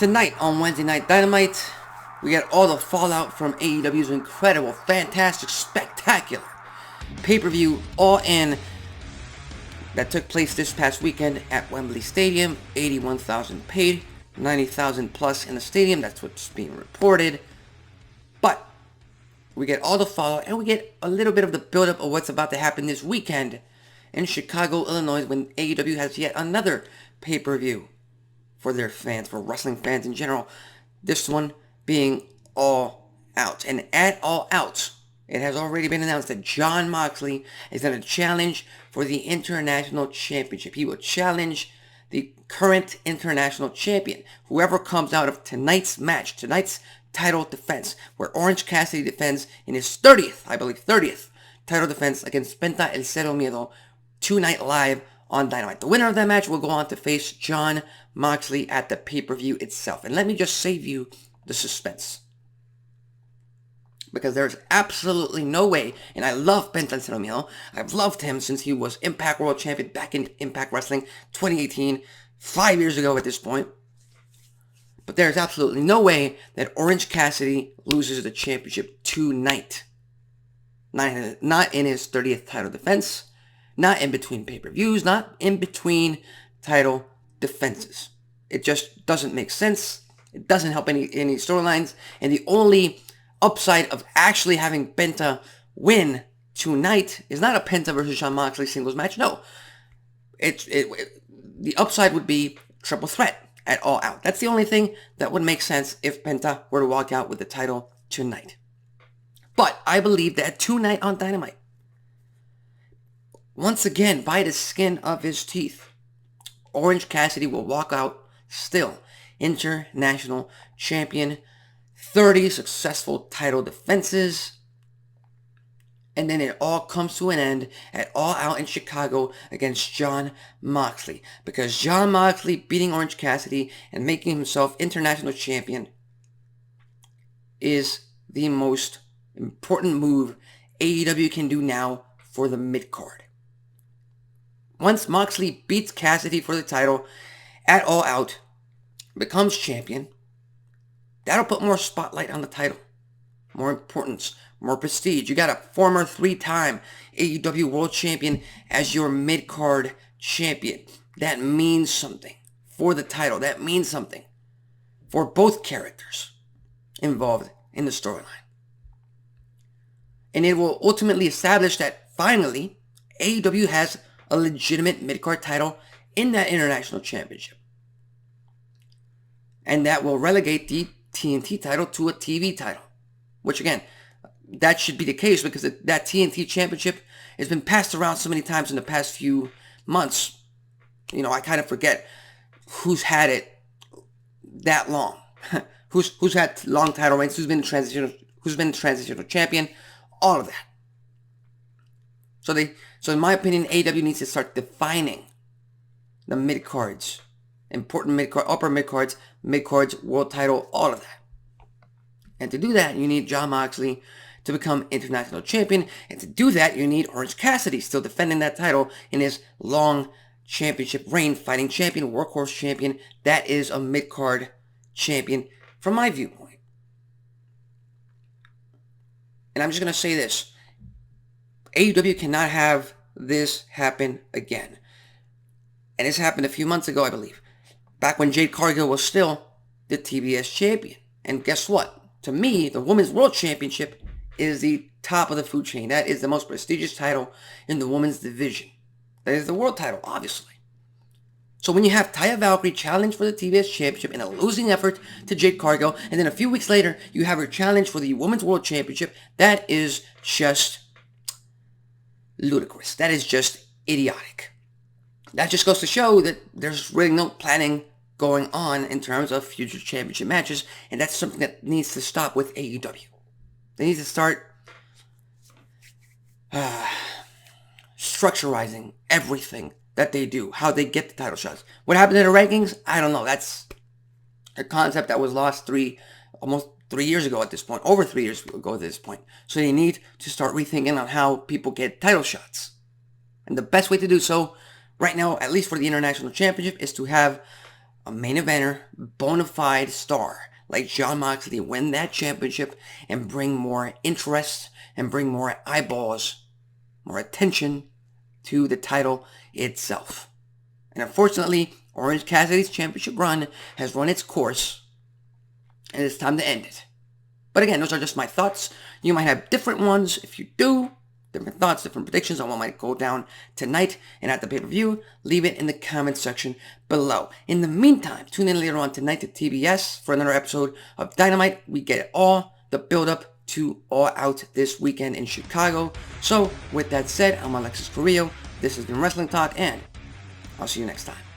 Tonight on Wednesday Night Dynamite, we got all the fallout from AEW's incredible, fantastic, spectacular pay-per-view All In that took place this past weekend at Wembley Stadium. 81,000 paid, 90,000 plus in the stadium. That's what's being reported. But we get all the fallout and we get a little bit of the build-up of what's about to happen this weekend in Chicago, Illinois, when AEW has yet another pay-per-view for their fans, for wrestling fans in general. This one being All Out. And at All Out, it has already been announced that Jon Moxley is going to challenge for the International Championship. He will challenge the current International Champion. Whoever comes out of tonight's match, tonight's title defense, where Orange Cassidy defends in his 30th title defense against Penta and Moxley tonight live on Dynamite. The winner of that match will go on to face Jon Moxley at the pay-per-view itself. And let me just save you the suspense, because there's absolutely no way, and I love Penta and Moxley. I've loved him since he was Impact World Champion back in Impact Wrestling 2018, 5 years ago at this point. But there's absolutely no way that Orange Cassidy loses the championship tonight. Not in his 30th title defense, not in between pay-per-views, not in between title defenses. It just doesn't make sense. It doesn't help any storylines. And the only upside of actually having Penta win tonight is not a Penta versus Jon Moxley singles match. No. The upside would be triple threat at All Out. That's the only thing that would make sense if Penta were to walk out with the title tonight. But I believe that tonight on Dynamite, once again, by the skin of his teeth, Orange Cassidy will walk out still International Champion, 30 successful title defenses, and then it all comes to an end at All Out in Chicago against Jon Moxley, because Jon Moxley beating Orange Cassidy and making himself International Champion is the most important move AEW can do now for the mid-card. Once Moxley beats Cassidy for the title at All Out, becomes champion, that'll put more spotlight on the title, more importance, more prestige. You got a former 3-time AEW World Champion as your mid-card champion. That means something for the title. That means something for both characters involved in the storyline. And it will ultimately establish that finally AEW has a legitimate mid-card title in that International Championship. And that will relegate the TNT title to a TV title. Which again, that should be the case, because that TNT Championship has been passed around so many times in the past few months. You know, I kind of forget who's had it that long. who's had long title reigns, who's been transitional champion, all of that. So in my opinion, AEW needs to start defining the mid-cards, important mid-card, upper mid-cards, world title, all of that. And to do that, you need Jon Moxley to become International Champion. And to do that, you need Orange Cassidy still defending that title in his long championship reign, fighting champion, workhorse champion. That is a mid-card champion from my viewpoint. And I'm just going to say this. AEW cannot have this happen again. And this happened a few months ago, I believe. Back when Jade Cargill was still the TBS champion. And guess what? To me, the Women's World Championship is the top of the food chain. That is the most prestigious title in the women's division. That is the world title, obviously. So when you have Taya Valkyrie challenge for the TBS Championship in a losing effort to Jade Cargill, and then a few weeks later, you have her challenge for the Women's World Championship, that is just ludicrous. That is just idiotic. That just goes to show that there's really no planning going on in terms of future championship matches, and that's something that needs to stop with AEW. They need to start structurizing everything that they do, how they get the title shots. What happened to the rankings? I don't know. That's a concept that was lost almost 3 years ago at this point, over 3 years ago at this point. So they need to start rethinking on how people get title shots. And the best way to do so right now, at least for the International Championship, is to have a main eventer, bona fide star like Jon Moxley win that championship and bring more interest and bring more eyeballs, more attention to the title itself. And unfortunately, Orange Cassidy's championship run has run its course, and it's time to end it. But again, those are just my thoughts. You might have different ones. If you do, different thoughts, different predictions on what might go down tonight and at the pay-per-view, leave it in the comments section below. In the meantime, tune in later on tonight to TBS for another episode of Dynamite. We get it all, the build-up to All Out this weekend in Chicago. So, with that said, I'm Alexis Carrillo. This has been Wrestling Talk, and I'll see you next time.